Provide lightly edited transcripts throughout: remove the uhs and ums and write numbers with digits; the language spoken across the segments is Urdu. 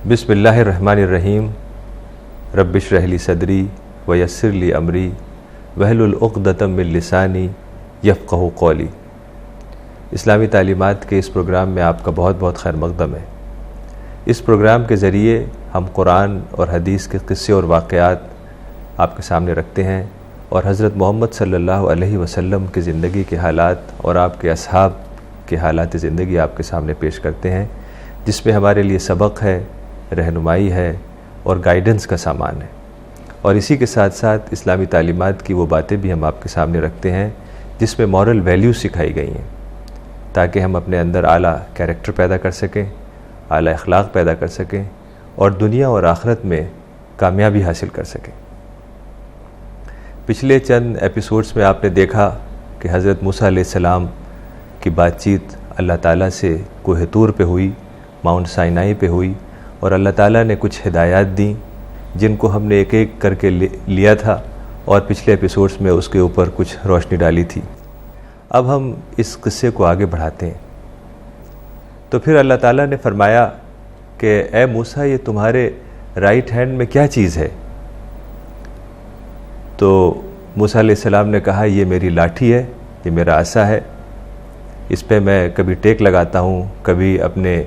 بسم اللہ الرحمن الرحیم رب اشرح لی صدری ویسر لی امری واحلل عقدۃ من لسانی یفقہوا قولی۔ اسلامی تعلیمات کے اس پروگرام میں آپ کا بہت بہت خیر مقدم ہے۔ اس پروگرام کے ذریعے ہم قرآن اور حدیث کے قصے اور واقعات آپ کے سامنے رکھتے ہیں اور حضرت محمد صلی اللہ علیہ وسلم کی زندگی کے حالات اور آپ کے اصحاب کے حالات زندگی آپ کے سامنے پیش کرتے ہیں، جس میں ہمارے لیے سبق ہے، رہنمائی ہے اور گائیڈنس کا سامان ہے۔ اور اسی کے ساتھ ساتھ اسلامی تعلیمات کی وہ باتیں بھی ہم آپ کے سامنے رکھتے ہیں جس میں مورل ویلیوز سکھائی گئی ہیں، تاکہ ہم اپنے اندر اعلیٰ کیریکٹر پیدا کر سکیں، اعلیٰ اخلاق پیدا کر سکیں اور دنیا اور آخرت میں کامیابی حاصل کر سکیں۔ پچھلے چند ایپیسوڈز میں آپ نے دیکھا کہ حضرت موسیٰ علیہ السلام کی بات چیت اللہ تعالیٰ سے کوہ طور پہ ہوئی، ماؤنٹ سائنائی پہ ہوئی، اور اللہ تعالیٰ نے کچھ ہدایات دیں جن کو ہم نے ایک ایک کر کے لیا تھا اور پچھلے ایپیسوڈز میں اس کے اوپر کچھ روشنی ڈالی تھی۔ اب ہم اس قصے کو آگے بڑھاتے ہیں۔ تو پھر اللہ تعالیٰ نے فرمایا کہ اے موسیٰ، یہ تمہارے رائٹ ہینڈ میں کیا چیز ہے؟ تو موسیٰ علیہ السلام نے کہا یہ میری لاٹھی ہے، یہ میرا عصا ہے، اس پہ میں کبھی ٹیک لگاتا ہوں، کبھی اپنے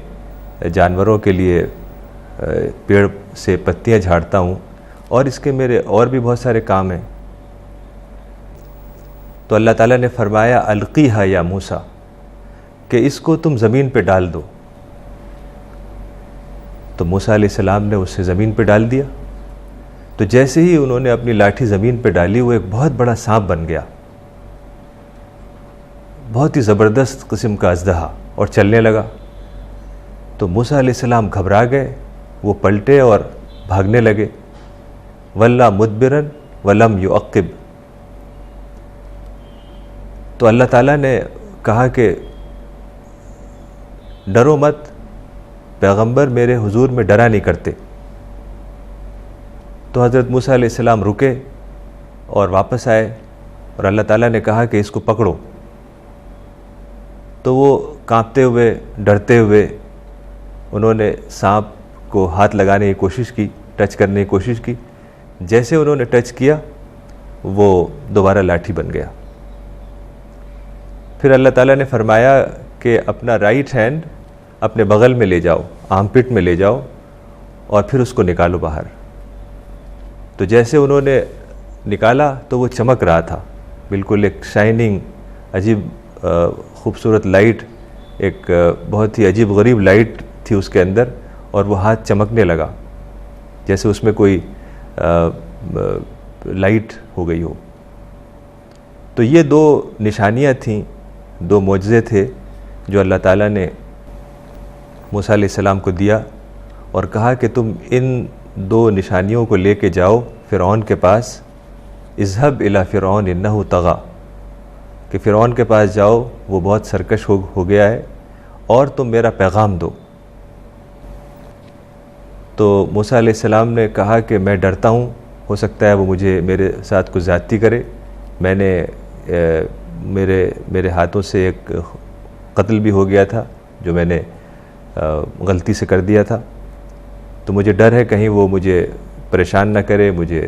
جانوروں کے لیے پیڑ سے پتیاں جھاڑتا ہوں، اور اس کے میرے اور بھی بہت سارے کام ہیں۔ تو اللہ تعالیٰ نے فرمایا القیہا یا موسیٰ، کہ اس کو تم زمین پہ ڈال دو۔ تو موسیٰ علیہ السلام نے اسے زمین پہ ڈال دیا۔ تو جیسے ہی انہوں نے اپنی لاٹھی زمین پہ ڈالی، وہ ایک بہت بڑا سانپ بن گیا، بہت ہی زبردست قسم کا اژدہا، اور چلنے لگا۔ تو موسیٰ علیہ السلام گھبرا گئے، وہ پلٹے اور بھاگنے لگے۔ وَلَّا مُدْبِرًا وَلَمْ يُعَقِّبْ۔ تو اللہ تعالیٰ نے کہا کہ ڈرو مت، پیغمبر میرے حضور میں ڈرا نہیں کرتے۔ تو حضرت موسیٰ علیہ السلام رکے اور واپس آئے، اور اللہ تعالیٰ نے کہا کہ اس کو پکڑو۔ تو وہ کانپتے ہوئے، ڈرتے ہوئے، انہوں نے سانپ کو ہاتھ لگانے کی کوشش کی، ٹچ کرنے کی کوشش کی۔ جیسے انہوں نے ٹچ کیا، وہ دوبارہ لاٹھی بن گیا۔ پھر اللہ تعالیٰ نے فرمایا کہ اپنا رائٹ ہینڈ اپنے بغل میں لے جاؤ، آرم پٹ میں لے جاؤ، اور پھر اس کو نکالو باہر۔ تو جیسے انہوں نے نکالا تو وہ چمک رہا تھا، بالکل ایک شائننگ، عجیب خوبصورت لائٹ، ایک بہت ہی عجیب غریب لائٹ تھی اس کے اندر، اور وہ ہاتھ چمکنے لگا جیسے اس میں کوئی لائٹ ہو گئی ہو۔ تو یہ دو نشانیاں تھیں، دو معجزے تھے جو اللہ تعالیٰ نے موسیٰ علیہ السلام کو دیا، اور کہا کہ تم ان دو نشانیوں کو لے کے جاؤ فرعون کے پاس، اذهب الی فرعون انہ طغی، کہ فرعون کے پاس جاؤ، وہ بہت سرکش ہو گیا ہے، اور تم میرا پیغام دو۔ تو موسیٰ علیہ السلام نے کہا کہ میں ڈرتا ہوں، ہو سکتا ہے وہ میرے ساتھ کچھ زیادتی کرے، میں نے میرے ہاتھوں سے ایک قتل بھی ہو گیا تھا جو میں نے غلطی سے کر دیا تھا، تو مجھے ڈر ہے کہیں وہ مجھے پریشان نہ کرے، مجھے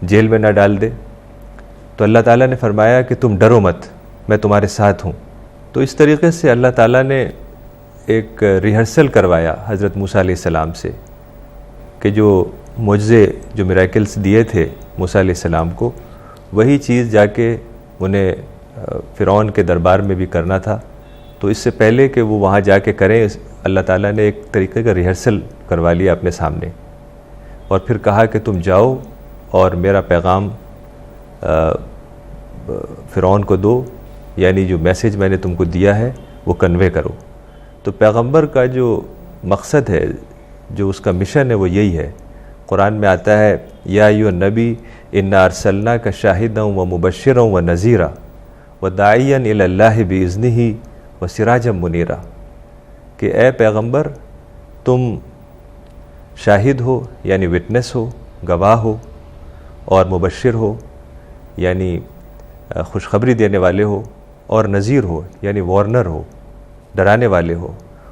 جیل میں نہ ڈال دے۔ تو اللہ تعالیٰ نے فرمایا کہ تم ڈرو مت، میں تمہارے ساتھ ہوں۔ تو اس طریقے سے اللہ تعالیٰ نے ایک ریہرسل کروایا حضرت موسیٰ علیہ السلام سے، کہ جو معجزے، جو میراکلز دیے تھے موسیٰ علیہ السلام کو، وہی چیز جا کے انہیں فرعون کے دربار میں بھی کرنا تھا۔ تو اس سے پہلے کہ وہ وہاں جا کے کریں، اللہ تعالیٰ نے ایک طریقے کا ریہرسل کروا لیا اپنے سامنے، اور پھر کہا کہ تم جاؤ اور میرا پیغام فرعون کو دو، یعنی جو میسیج میں نے تم کو دیا ہے وہ کنوے کرو۔ تو پیغمبر کا جو مقصد ہے، جو اس کا مشن ہے، وہ یہی ہے۔ قرآن میں آتا ہے یا ایھا النبی انا ارسلناک شاہدا ومبشرا ونذیرا وداعیا الی اللہ باذنہ وسراجا منیرا، کہ اے پیغمبر تم شاہد ہو، یعنی وٹنس ہو، گواہ ہو، اور مبشر ہو، یعنی خوشخبری دینے والے ہو، اور نذیر ہو، یعنی وارنر ہو، ڈرانے والے ہو،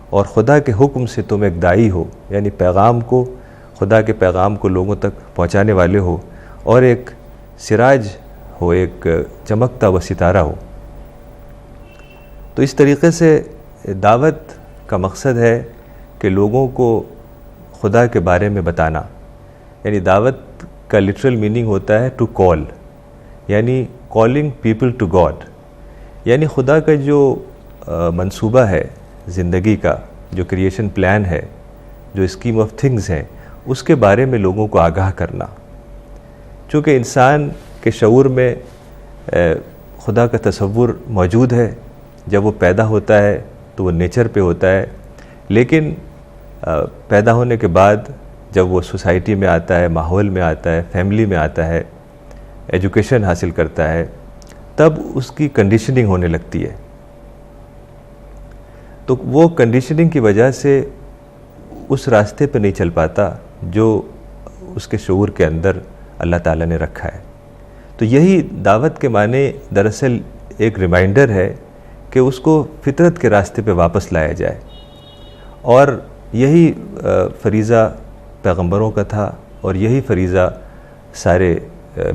اور خدا کے حکم سے تم ایک داعی ہو، یعنی پیغام کو، خدا کے پیغام کو لوگوں تک پہنچانے والے ہو، اور ایک سراج ہو، ایک چمکتا ہوا ستارہ ہو۔ تو اس طریقے سے دعوت کا مقصد ہے کہ لوگوں کو خدا کے بارے میں بتانا، یعنی دعوت کا لٹرل میننگ ہوتا ہے ٹو کال، یعنی کالنگ پیپل ٹو گاڈ، یعنی خدا کا جو منصوبہ ہے زندگی کا، جو کریشن پلان ہے، جو اسکیم آف تھنگز ہیں، اس کے بارے میں لوگوں کو آگاہ کرنا۔ چونکہ انسان کے شعور میں خدا کا تصور موجود ہے، جب وہ پیدا ہوتا ہے تو وہ نیچر پہ ہوتا ہے، لیکن پیدا ہونے کے بعد جب وہ سوسائٹی میں آتا ہے، ماحول میں آتا ہے، فیملی میں آتا ہے، ایجوکیشن حاصل کرتا ہے، تب اس کی کنڈیشننگ ہونے لگتی ہے۔ تو وہ کنڈیشننگ کی وجہ سے اس راستے پہ نہیں چل پاتا جو اس کے شعور کے اندر اللہ تعالیٰ نے رکھا ہے۔ تو یہی دعوت کے معنی دراصل ایک ریمائنڈر ہے کہ اس کو فطرت کے راستے پہ واپس لایا جائے، اور یہی فریضہ پیغمبروں کا تھا، اور یہی فریضہ سارے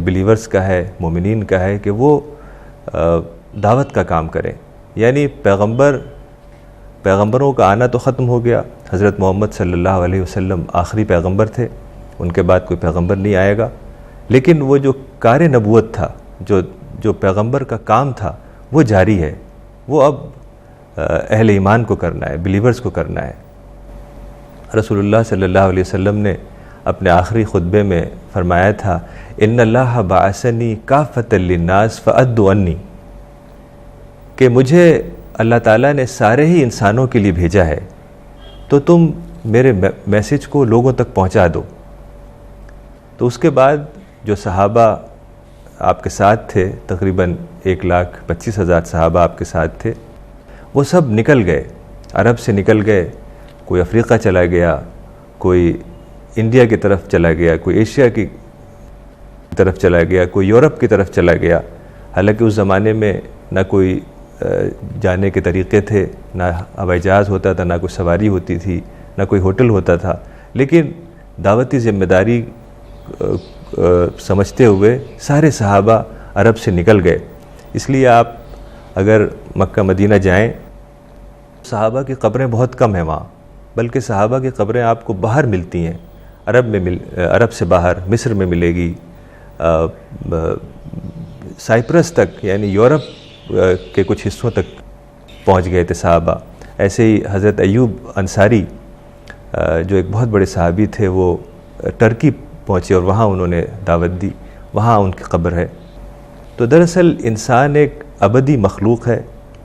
بلیورز کا ہے، مومنین کا ہے، کہ وہ دعوت کا کام کریں۔ یعنی پیغمبروں کا آنا تو ختم ہو گیا، حضرت محمد صلی اللہ علیہ وسلم آخری پیغمبر تھے، ان کے بعد کوئی پیغمبر نہیں آئے گا، لیکن وہ جو کار نبوت تھا، جو پیغمبر کا کام تھا، وہ جاری ہے، وہ اب اہل ایمان کو کرنا ہے، بلیورز کو کرنا ہے۔ رسول اللہ صلی اللہ علیہ وسلم نے اپنے آخری خطبے میں فرمایا تھا، ان اللہ بعثنی کافۃ للناس فأدوا عنی، کہ مجھے اللہ تعالیٰ نے سارے ہی انسانوں کے لیے بھیجا ہے، تو تم میرے میسج کو لوگوں تک پہنچا دو۔ تو اس کے بعد جو صحابہ آپ کے ساتھ تھے، تقریباً 1,25,000 صحابہ آپ کے ساتھ تھے، وہ سب نکل گئے، عرب سے نکل گئے، کوئی افریقہ چلا گیا، کوئی انڈیا کی طرف چلا گیا، کوئی ایشیا کی طرف چلا گیا، کوئی یورپ کی طرف چلا گیا۔ حالانکہ اس زمانے میں نہ کوئی جانے کے طریقے تھے، نہ ہوائی جہاز ہوتا تھا، نہ کوئی سواری ہوتی تھی، نہ کوئی ہوٹل ہوتا تھا، لیکن دعوتی ذمہ داری سمجھتے ہوئے سارے صحابہ عرب سے نکل گئے۔ اس لیے آپ اگر مکہ مدینہ جائیں، صحابہ کی قبریں بہت کم ہیں وہاں، بلکہ صحابہ کی قبریں آپ کو باہر ملتی ہیں، عرب سے باہر، مصر میں ملے گی، سائپرس تک، یعنی یورپ کے کچھ حصوں تک پہنچ گئے تھے صحابہ۔ ایسے ہی حضرت ایوب انصاری جو ایک بہت بڑے صحابی تھے، وہ ٹرکی پہنچے اور وہاں انہوں نے دعوت دی، وہاں ان کی قبر ہے۔ تو دراصل انسان ایک ابدی مخلوق ہے،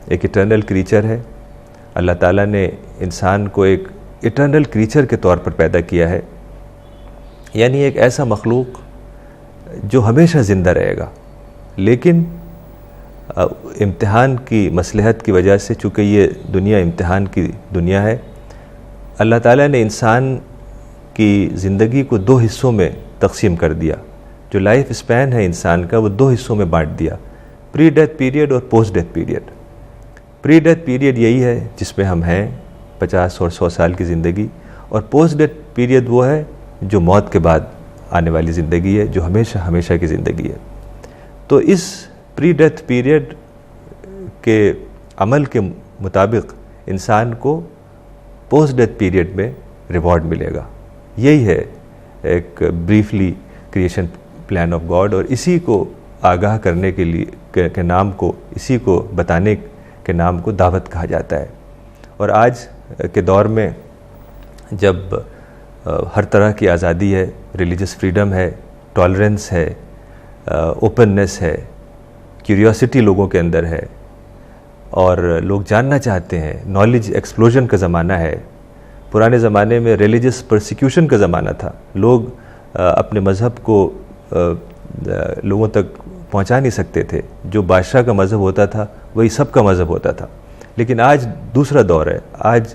ایک ایٹرنل کریچر ہے۔ اللہ تعالیٰ نے انسان کو ایک ایٹرنل کریچر کے طور پر پیدا کیا ہے، یعنی ایک ایسا مخلوق جو ہمیشہ زندہ رہے گا، لیکن امتحان کی مصلحت کی وجہ سے، چونکہ یہ دنیا امتحان کی دنیا ہے، اللہ تعالیٰ نے انسان کی زندگی کو 2 حصوں میں تقسیم کر دیا۔ جو لائف اسپین ہے انسان کا، وہ 2 حصوں میں بانٹ دیا، پری ڈیتھ پیریڈ اور post death period. Pre death period یہی ہے جس میں ہم ہیں، 50 اور 100 سال کی زندگی، اور پوسٹ ڈیتھ پیریڈ وہ ہے جو موت کے بعد آنے والی زندگی ہے، جو ہمیشہ ہمیشہ کی زندگی ہے۔ تو اس پری ڈیتھ پیریڈ کے عمل کے مطابق انسان کو پوسٹ ڈیتھ پیریڈ میں ریوارڈ ملے گا۔ یہی ہے ایک briefly creation plan of God, اور اسی کو آگاہ کرنے کے لیے کے نام کو، اسی کو بتانے کے نام کو دعوت کہا جاتا ہے۔ اور آج کے دور میں جب ہر طرح کی آزادی ہے، ریلیجس فریڈم ہے، ٹالرنس ہے، اوپننس ہے، کیوریوسٹی لوگوں کے اندر ہے، اور لوگ جاننا چاہتے ہیں، نالج ایکسپلوژن کا زمانہ ہے۔ پرانے زمانے میں ریلیجس پرسیکیوشن کا زمانہ تھا، لوگ اپنے مذہب کو لوگوں تک پہنچا نہیں سکتے تھے، جو بادشاہ کا مذہب ہوتا تھا وہی سب کا مذہب ہوتا تھا۔ لیکن آج دوسرا دور ہے، آج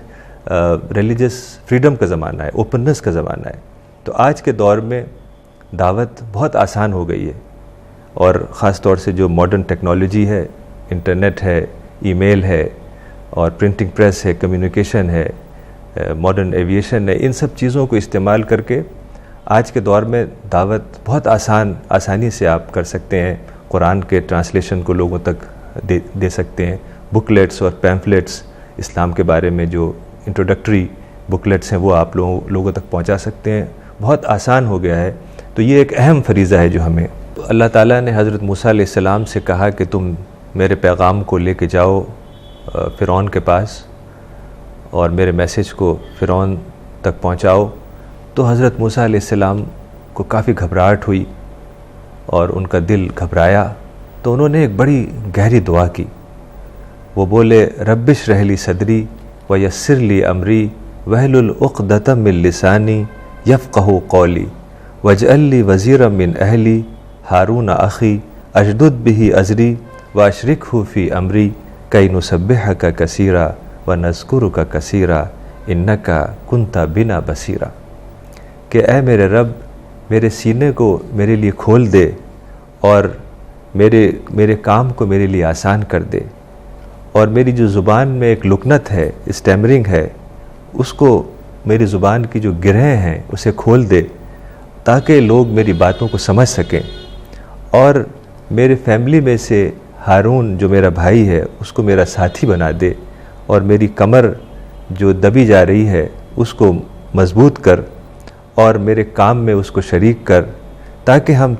ریلیجس فریڈم کا زمانہ ہے، اوپننس کا زمانہ ہے۔ تو آج کے دور میں دعوت بہت آسان ہو گئی ہے، اور خاص طور سے جو ماڈرن ٹیکنالوجی ہے، انٹرنیٹ ہے، ای میل ہے، اور پرنٹنگ پریس ہے، کمیونیکیشن ہے، ماڈرن ایویشن ہے، ان سب چیزوں کو استعمال کر کے آج کے دور میں دعوت بہت آسانی سے آپ کر سکتے ہیں. قرآن کے ٹرانسلیشن کو لوگوں تک دے سکتے ہیں. بکلیٹس اور پیمفلیٹس اسلام کے بارے میں جو انٹروڈکٹری بکلیٹس ہیں وہ آپ لوگوں تک پہنچا سکتے ہیں. بہت آسان ہو گیا ہے. تو یہ ایک اہم فریضہ ہے جو ہمیں اللہ تعالیٰ نے حضرت موسیٰ علیہ السلام سے کہا کہ تم میرے پیغام کو لے کے جاؤ فرعون کے پاس اور میرے میسیج کو فرعون تک پہنچاؤ. تو حضرت موسیٰ علیہ السلام کو کافی گھبراہٹ ہوئی اور ان کا دل گھبرایا. تو انہوں نے ایک بڑی گہری دعا کی. وہ بولے رب اشرح لی صدری ویسر لی امری واحلل عقدۃ من لسانی یفقہوا قولی واجعل لی وزیرا من اہلی ہارون اخی اشدد بہ ازری واشرکہ فی امری کی نسبحک کثیرا ونذکرک کثیرا انک کنت بنا بصیرا. کہ اے میرے رب میرے سینے کو میرے لیے کھول دے اور میرے کام کو میرے لیے آسان کر دے، اور میری جو زبان میں ایک لکنت ہے، اسٹیمرنگ ہے، اس کو میری زبان کی جو گرہیں ہیں اسے کھول دے تاکہ لوگ میری باتوں کو سمجھ سکیں. اور میرے فیملی میں سے ہارون جو میرا بھائی ہے اس کو میرا ساتھی بنا دے، اور میری کمر جو دبی جا رہی ہے اس کو مضبوط کر اور میرے کام میں اس کو شریک کر، تاکہ ہم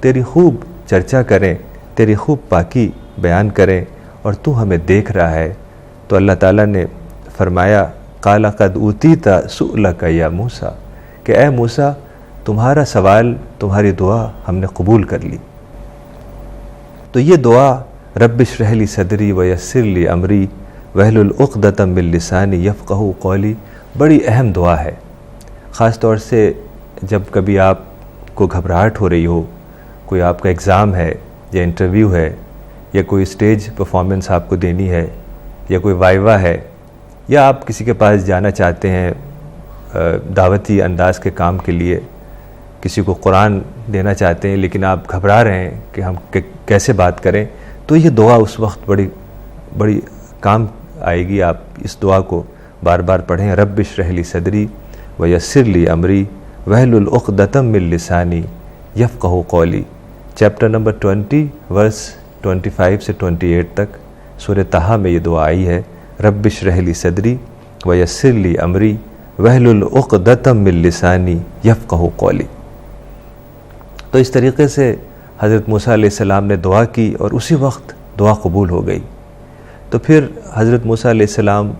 تیری خوب چرچا کریں، تیری خوب پاکی بیان کریں، اور تو ہمیں دیکھ رہا ہے. تو اللہ تعالیٰ نے فرمایا قال قد اوتیت سؤلک یا موسیٰ، کہ اے موسیٰ تمہارا سوال، تمہاری دعا ہم نے قبول کر لی. تو یہ دعا رب اشرح لی صدری ویسر لی امری واحلل عقدۃ من لسانی یفقہوا قولی بڑی اہم دعا ہے. خاص طور سے جب کبھی آپ کو گھبراہٹ ہو رہی ہو، کوئی آپ کا ایگزام ہے یا انٹرویو ہے یا کوئی اسٹیج پرفارمنس آپ کو دینی ہے یا کوئی وائوا ہے، یا آپ کسی کے پاس جانا چاہتے ہیں دعوتی انداز کے کام کے لیے، کسی کو قرآن دینا چاہتے ہیں لیکن آپ گھبرا رہے ہیں کہ ہم کیسے بات کریں، تو یہ دعا اس وقت بڑی کام آئے گی. آپ اس دعا کو بار بار پڑھیں. رب اشرح لی صدری ویسر لی امری واحلل عقدۃ من لسانی یفقہوا قولی. چیپٹر نمبر 20 ورس 25 سے 28 تک سورہ طٰہٰ میں یہ دعا آئی ہے. رب اشرح لی صدری ویسر لی امری واحلل عقدۃ من لسانی یفقہوا قولی. تو اس طریقے سے حضرت موسیٰ علیہ السلام نے دعا کی اور اسی وقت دعا قبول ہو گئی. تو پھر حضرت موسیٰ علیہ السلام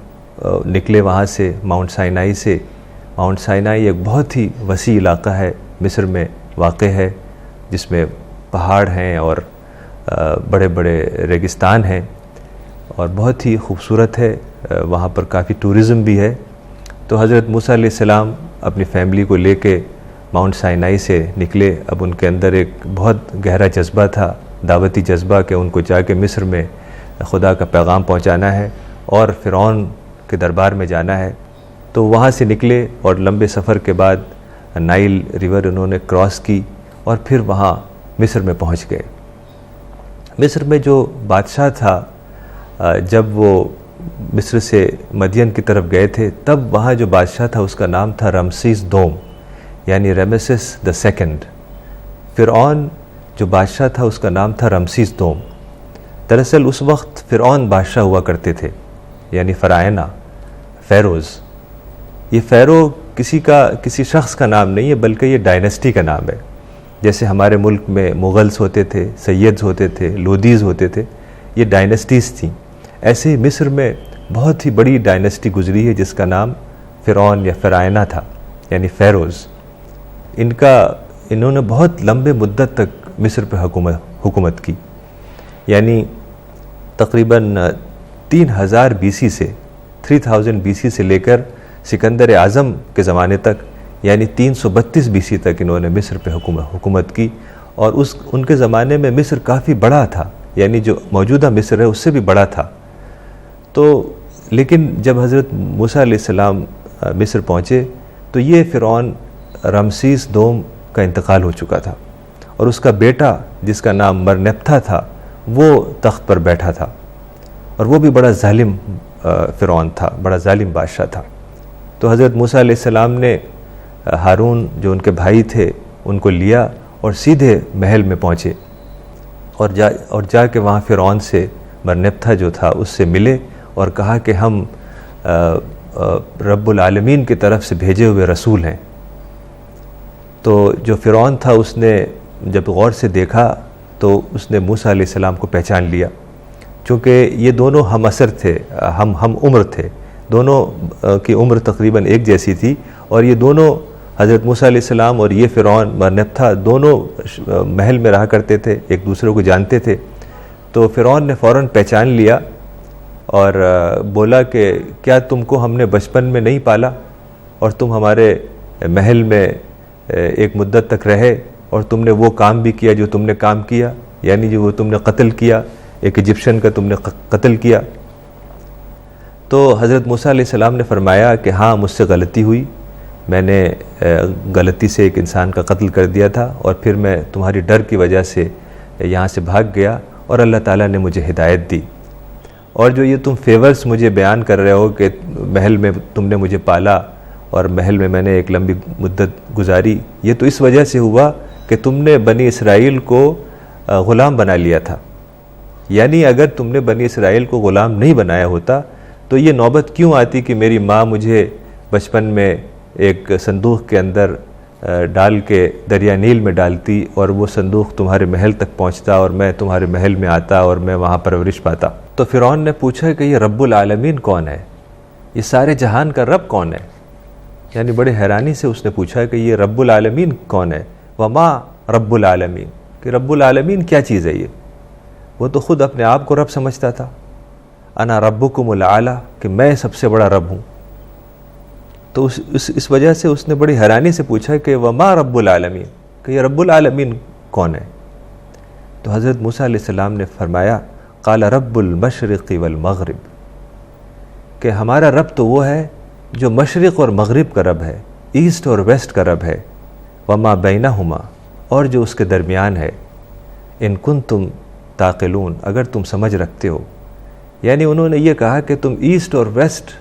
نکلے وہاں سے ماؤنٹ سائنائی سے. ماؤنٹ سائنائی ایک بہت ہی وسیع علاقہ ہے، مصر میں واقع ہے، جس میں پہاڑ ہیں اور بڑے بڑے ریگستان ہیں اور بہت ہی خوبصورت ہے. وہاں پر کافی ٹورزم بھی ہے. تو حضرت موسیٰ علیہ السلام اپنی فیملی کو لے کے ماؤنٹ سائنائی سے نکلے. اب ان کے اندر ایک بہت گہرا جذبہ تھا، دعوتی جذبہ، کہ ان کو جا کے مصر میں خدا کا پیغام پہنچانا ہے اور فرعون کے دربار میں جانا ہے. تو وہاں سے نکلے اور لمبے سفر کے بعد نائل ریور انہوں نے کراس کی اور پھر وہاں مصر میں پہنچ گئے. مصر میں جو بادشاہ تھا، جب وہ مصر سے مدین کی طرف گئے تھے تب وہاں جو بادشاہ تھا اس کا نام تھا رمسیس دوم، یعنی رمیسس the second. فرعون جو بادشاہ تھا اس کا نام تھا رمسیس دوم. دراصل اس وقت فرعون بادشاہ ہوا کرتے تھے، یعنی فرائنہ، فیروز. یہ فیرو کسی شخص کا نام نہیں ہے بلکہ یہ ڈائنسٹی کا نام ہے. جیسے ہمارے ملک میں مغلز ہوتے تھے، سیدز ہوتے تھے، لودھیز ہوتے تھے، یہ ڈائنسٹیز تھیں. ایسے ہی مصر میں بہت ہی بڑی ڈائنسٹی گزری ہے جس کا نام فرعون یا فرائنہ تھا، یعنی فیروز. انہوں نے بہت لمبے مدت تک مصر پہ حکومت کی، یعنی تقریباً 3000 BC سے 3000 BC سے لے کر سکندر اعظم کے زمانے تک، یعنی 332 BC تک انہوں نے مصر پہ حکومت کی. اور ان کے زمانے میں مصر کافی بڑا تھا، یعنی جو موجودہ مصر ہے اس سے بھی بڑا تھا. تو لیکن جب حضرت موسیٰ علیہ السلام مصر پہنچے تو یہ فرعون رمسیس دوم کا انتقال ہو چکا تھا اور اس کا بیٹا جس کا نام مرنپتھا تھا وہ تخت پر بیٹھا تھا، اور وہ بھی بڑا ظالم فرعون تھا، بڑا ظالم بادشاہ تھا۔ تو حضرت موسیٰ علیہ السلام نے ہارون جو ان کے بھائی تھے ان کو لیا اور سیدھے محل میں پہنچے اور جا کے وہاں فرعون سے مرنپتھا جو تھا اس سے ملے اور کہا کہ ہم رب العالمین کی طرف سے بھیجے ہوئے رسول ہیں۔ تو جو فرعون تھا اس نے جب غور سے دیکھا تو اس نے موسیٰ علیہ السلام کو پہچان لیا، چونکہ یہ دونوں ہم عصر تھے، ہم عمر تھے، دونوں کی عمر تقریباً ایک جیسی تھی، اور یہ دونوں حضرت موسیٰ علیہ السلام اور یہ فرعون مرنپتھا دونوں محل میں رہا کرتے تھے، ایک دوسرے کو جانتے تھے۔ تو فرعون نے فوراً پہچان لیا اور بولا کہ کیا تم کو ہم نے بچپن میں نہیں پالا اور تم ہمارے محل میں ایک مدت تک رہے اور تم نے وہ کام بھی کیا جو تم نے کام کیا، یعنی جو وہ تم نے قتل کیا، ایک ایجپشن کا تم نے قتل کیا۔ تو حضرت موسیٰ علیہ السلام نے فرمایا کہ ہاں مجھ سے غلطی ہوئی، میں نے غلطی سے ایک انسان کا قتل کر دیا تھا، اور پھر میں تمہاری ڈر کی وجہ سے یہاں سے بھاگ گیا اور اللہ تعالیٰ نے مجھے ہدایت دی۔ اور جو یہ تم فیورز مجھے بیان کر رہے ہو کہ محل میں تم نے مجھے پالا اور محل میں نے ایک لمبی مدت گزاری، یہ تو اس وجہ سے ہوا کہ تم نے بنی اسرائیل کو غلام بنا لیا تھا۔ یعنی اگر تم نے بنی اسرائیل کو غلام نہیں بنایا ہوتا تو یہ نوبت کیوں آتی کہ میری ماں مجھے بچپن میں ایک صندوق کے اندر ڈال کے دریا نیل میں ڈالتی اور وہ صندوق تمہارے محل تک پہنچتا اور میں تمہارے محل میں آتا اور میں وہاں پرورش پاتا۔ تو فرعون نے پوچھا کہ یہ رب العالمین کون ہے، یہ سارے جہان کا رب کون ہے؟ یعنی بڑے حیرانی سے اس نے پوچھا کہ یہ رب العالمین کون ہے؟ وما رب العالمین، کہ رب العالمین کیا چیز ہے؟ یہ وہ تو خود اپنے آپ کو رب سمجھتا تھا، انا ربکم الاعلی، کہ میں سب سے بڑا رب ہوں۔ تو اس وجہ سے اس نے بڑی حیرانی سے پوچھا کہ وما رب العالمین، کہ یہ رب العالمین کون ہے؟ تو حضرت موسیٰ علیہ السلام نے فرمایا قال رب المشرق والمغرب، کہ ہمارا رب تو وہ ہے جو مشرق اور مغرب کا رب ہے، ایسٹ اور ویسٹ کا رب ہے، وما بینہما، اور جو اس کے درمیان ہے، ان کنتم تعقلون، اگر تم سمجھ رکھتے ہو۔ یعنی انہوں نے یہ کہا کہ تم ایسٹ اور ویسٹ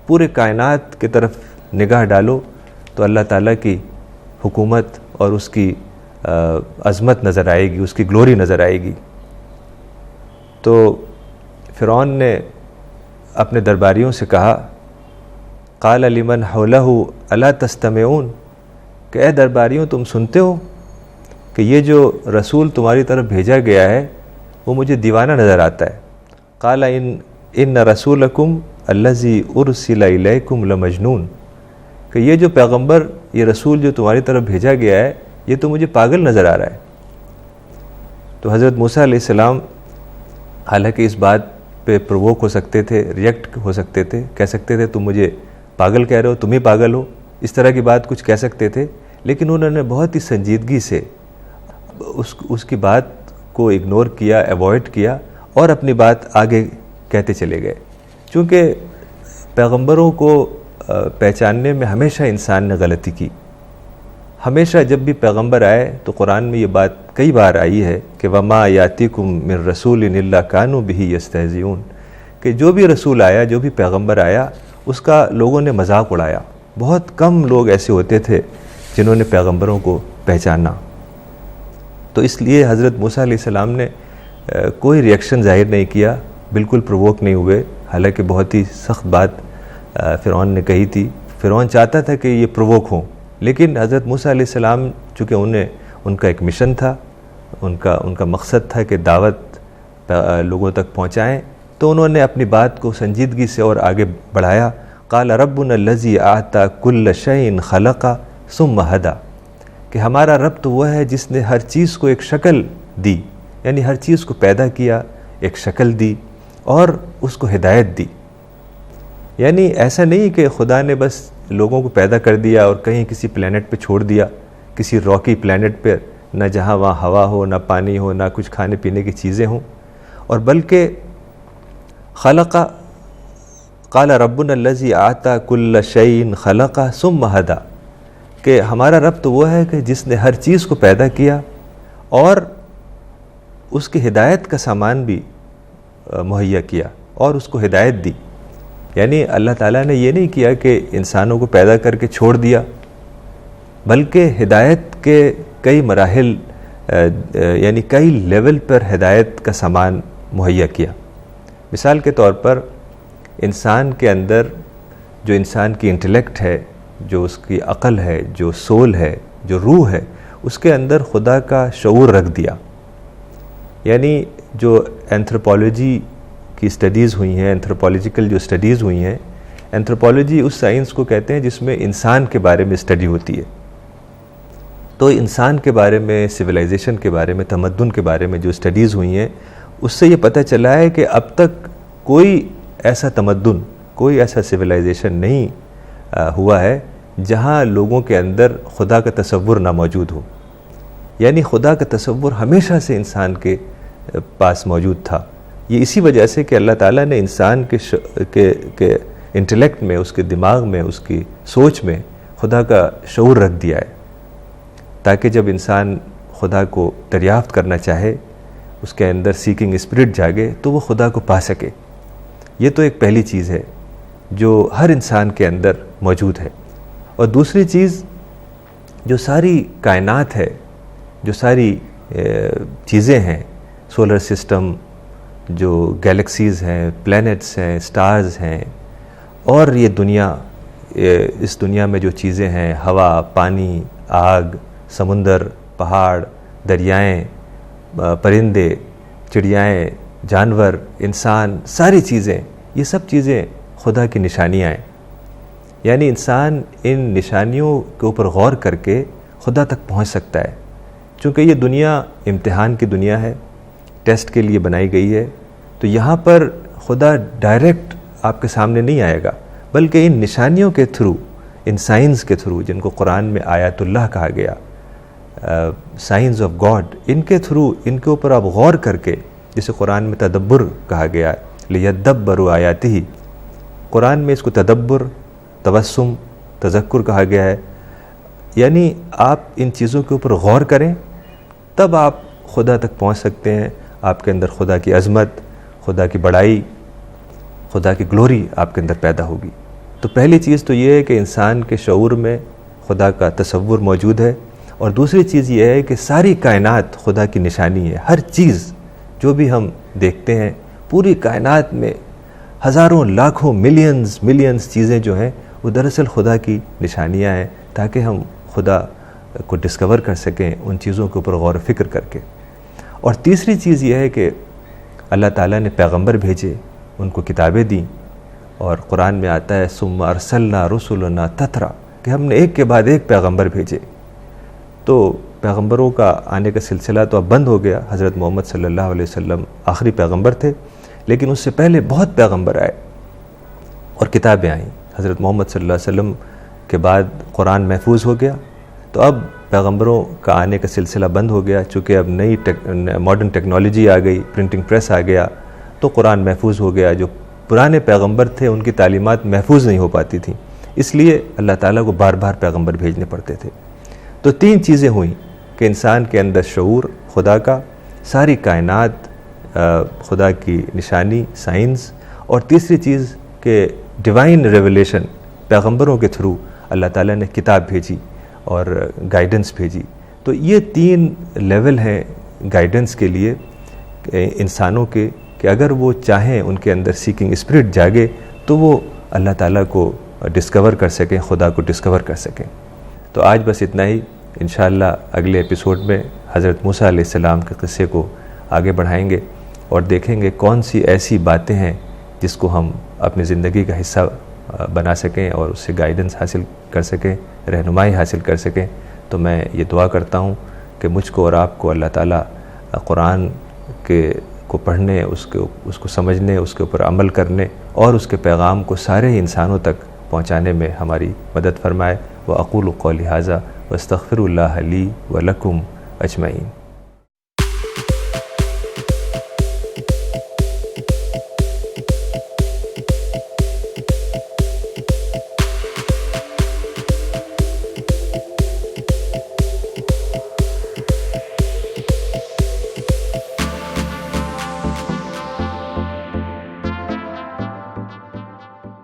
پورے کائنات کی طرف نگاہ ڈالو تو اللہ تعالیٰ کی حکومت اور اس کی عظمت نظر آئے گی، اس کی گلوری نظر آئے گی۔ تو فرعون نے اپنے درباریوں سے کہا قال لمن حولہ الا تستمعون، کہ اے درباریوں تم سنتے ہو کہ یہ جو رسول تمہاری طرف بھیجا گیا ہے وہ مجھے دیوانہ نظر آتا ہے۔ قال ان رسولکم الذی ارسل الیکم لمجنون، کہ یہ جو پیغمبر، یہ رسول جو تمہاری طرف بھیجا گیا ہے یہ تو مجھے پاگل نظر آ رہا ہے۔ تو حضرت موسیٰ علیہ السلام حالانکہ اس بات پہ پرووک ہو سکتے تھے، ریئیکٹ ہو سکتے تھے، کہہ سکتے تھے تم مجھے پاگل کہہ رہے ہو، تم ہی پاگل ہو، اس طرح کی بات کچھ کہہ سکتے تھے، لیکن انہوں نے بہت ہی سنجیدگی سے اس کی بات کو اگنور کیا، ایوائڈ کیا اور اپنی بات آگے کہتے چلے گئے۔ چونکہ پیغمبروں کو پہچاننے میں ہمیشہ انسان نے غلطی کی، ہمیشہ جب بھی پیغمبر آئے تو قرآن میں یہ بات کئی بار آئی ہے کہ وما یاتیکم من رسول الا کانوا بہ یستہزئون، کہ جو بھی رسول آیا، جو بھی پیغمبر آیا، اس کا لوگوں نے مذاق اڑایا۔ بہت کم لوگ ایسے ہوتے تھے جنہوں نے پیغمبروں کو پہچانا۔ تو اس لیے حضرت موسیٰ علیہ السلام نے کوئی ریئیکشن ظاہر نہیں کیا، بالکل پرووک نہیں ہوئے، حالانکہ بہت ہی سخت بات فرعون نے کہی تھی۔ فرعون چاہتا تھا کہ یہ پرووک ہوں، لیکن حضرت موسیٰ علیہ السلام چونکہ ان کا ایک مشن تھا، ان کا مقصد تھا کہ دعوت لوگوں تک پہنچائیں، تو انہوں نے اپنی بات کو سنجیدگی سے اور آگے بڑھایا۔ قال ربنا الذی اعطى كل شيء خلق ثم هدى، کہ ہمارا رب تو وہ ہے جس نے ہر چیز کو ایک شکل دی، یعنی ہر چیز کو پیدا کیا، ایک شکل دی اور اس کو ہدایت دی۔ یعنی ایسا نہیں کہ خدا نے بس لوگوں کو پیدا کر دیا اور کہیں کسی پلینٹ پہ چھوڑ دیا، کسی راکی پلینٹ پہ، نہ جہاں وہاں ہوا ہو، نہ پانی ہو، نہ کچھ کھانے پینے کی چیزیں ہوں، اور بلکہ خلق، قال ربنا الذی اعطى كل شيء خلق ثم هدى، کہ ہمارا رب تو وہ ہے کہ جس نے ہر چیز کو پیدا کیا اور اس کی ہدایت کا سامان بھی مہیا کیا اور اس کو ہدایت دی۔ یعنی اللہ تعالیٰ نے یہ نہیں کیا کہ انسانوں کو پیدا کر کے چھوڑ دیا، بلکہ ہدایت کے کئی مراحل یعنی کئی لیول پر ہدایت کا سامان مہیا کیا۔ مثال کے طور پر انسان کے اندر جو انسان کی انٹلیکٹ ہے، جو اس کی عقل ہے، جو سول ہے، جو روح ہے، اس کے اندر خدا کا شعور رکھ دیا۔ یعنی جو اینتھروپولوجی کی اسٹڈیز ہوئی ہیں، اینتھروپولوجیکل جو اسٹڈیز ہوئی ہیں، اینتھروپولوجی اس سائنس کو کہتے ہیں جس میں انسان کے بارے میں اسٹڈی ہوتی ہے۔ تو انسان کے بارے میں، سویلائزیشن کے بارے میں، تمدن کے بارے میں جو اسٹڈیز ہوئی ہیں، اس سے یہ پتہ چلا ہے کہ اب تک کوئی ایسا تمدن، کوئی ایسا سویلائزیشن نہیں ہوا ہے جہاں لوگوں کے اندر خدا کا تصور نہ موجود ہو۔ یعنی خدا کا تصور ہمیشہ سے انسان کے پاس موجود تھا۔ یہ اسی وجہ سے کہ اللہ تعالیٰ نے انسان کے انٹلیکٹ میں، اس کے دماغ میں، اس کی سوچ میں خدا کا شعور رکھ دیا ہے، تاکہ جب انسان خدا کو دریافت کرنا چاہے، اس کے اندر سیکنگ اسپرٹ جاگے، تو وہ خدا کو پا سکے۔ یہ تو ایک پہلی چیز ہے جو ہر انسان کے اندر موجود ہے۔ اور دوسری چیز، جو ساری کائنات ہے، جو ساری چیزیں ہیں، سولر سسٹم، جو گیلیکسیز ہیں، پلینٹس ہیں، سٹارز ہیں، اور یہ دنیا، اس دنیا میں جو چیزیں ہیں، ہوا، پانی، آگ، سمندر، پہاڑ، دریائیں، پرندے، چڑیائیں، جانور، انسان، ساری چیزیں، یہ سب چیزیں خدا کی نشانیاں ہیں۔ یعنی انسان ان نشانیوں کے اوپر غور کر کے خدا تک پہنچ سکتا ہے۔ چونکہ یہ دنیا امتحان کی دنیا ہے، ٹیسٹ کے لیے بنائی گئی ہے، تو یہاں پر خدا ڈائریکٹ آپ کے سامنے نہیں آئے گا، بلکہ ان نشانیوں کے تھرو، ان سائنز کے تھرو، جن کو قرآن میں آیات اللہ کہا گیا، سائنز آف گاڈ، ان کے تھرو، ان کے اوپر آپ غور کر کے، جسے قرآن میں تدبر کہا گیا ہے، لِيَدَّبَّرُوا آیاتِهِ، قرآن میں اس کو تدبر، تبسم، تذکر کہا گیا ہے۔ یعنی آپ ان چیزوں کے اوپر غور کریں، تب آپ خدا تک پہنچ سکتے ہیں۔ آپ کے اندر خدا کی عظمت، خدا کی بڑائی، خدا کی گلوری آپ کے اندر پیدا ہوگی۔ تو پہلی چیز تو یہ ہے کہ انسان کے شعور میں خدا کا تصور موجود ہے، اور دوسری چیز یہ ہے کہ ساری کائنات خدا کی نشانی ہے۔ ہر چیز جو بھی ہم دیکھتے ہیں، پوری کائنات میں ہزاروں، لاکھوں، ملینز چیزیں جو ہیں، وہ دراصل خدا کی نشانیاں ہیں، تاکہ ہم خدا کو ڈسکور کر سکیں ان چیزوں کے اوپر غور و فکر کر کے۔ اور تیسری چیز یہ ہے کہ اللہ تعالیٰ نے پیغمبر بھیجے، ان کو کتابیں دیں، اور قرآن میں آتا ہے ثم ارسلنا رسلنا تترا، کہ ہم نے ایک کے بعد ایک پیغمبر بھیجے۔ تو پیغمبروں کا آنے کا سلسلہ تو اب بند ہو گیا۔ حضرت محمد صلی اللہ علیہ وسلم آخری پیغمبر تھے، لیکن اس سے پہلے بہت پیغمبر آئے اور کتابیں آئیں۔ حضرت محمد صلی اللہ علیہ وسلم کے بعد قرآن محفوظ ہو گیا، تو اب پیغمبروں کا آنے کا سلسلہ بند ہو گیا، چونکہ اب نئی ماڈرن ٹیکنالوجی آ گئی، پرنٹنگ پریس آ گیا، تو قرآن محفوظ ہو گیا۔ جو پرانے پیغمبر تھے ان کی تعلیمات محفوظ نہیں ہو پاتی تھیں، اس لیے اللہ تعالیٰ کو بار بار پیغمبر بھیجنے پڑتے تھے۔ تو تین چیزیں ہوئیں کہ انسان کے اندر شعور خدا کا، ساری کائنات خدا کی نشانی، سائنس، اور تیسری چیز کہ ڈیوائن ریویلیشن، پیغمبروں کے تھرو اللہ تعالیٰ نے کتاب بھیجی اور گائیڈنس بھیجی۔ تو یہ تین لیول ہیں گائیڈنس کے لیے انسانوں کے، کہ اگر وہ چاہیں، ان کے اندر سیکنگ اسپرٹ جاگے، تو وہ اللہ تعالیٰ کو ڈسکور کر سکیں، خدا کو ڈسکور کر سکیں۔ تو آج بس اتنا ہی۔ انشاءاللہ اگلے ایپیسوڈ میں حضرت موسیٰ علیہ السلام کے قصے کو آگے بڑھائیں گے، اور دیکھیں گے کون سی ایسی باتیں ہیں جس کو ہم اپنی زندگی کا حصہ بنا سکیں اور اس سے گائیڈنس حاصل کر سکیں، رہنمائی حاصل کر سکیں۔ تو میں یہ دعا کرتا ہوں کہ مجھ کو اور آپ کو اللہ تعالیٰ قرآن کو پڑھنے، اس کو سمجھنے، اس کے اوپر عمل کرنے، اور اس کے پیغام کو سارے انسانوں تک پہنچانے میں ہماری مدد فرمائے۔ وَأَقُولُ قَوْلِي هَذَا وَأَسْتَغْفِرُ اللَّهَ لِي وَلَكُمْ أَجْمَعِينَ۔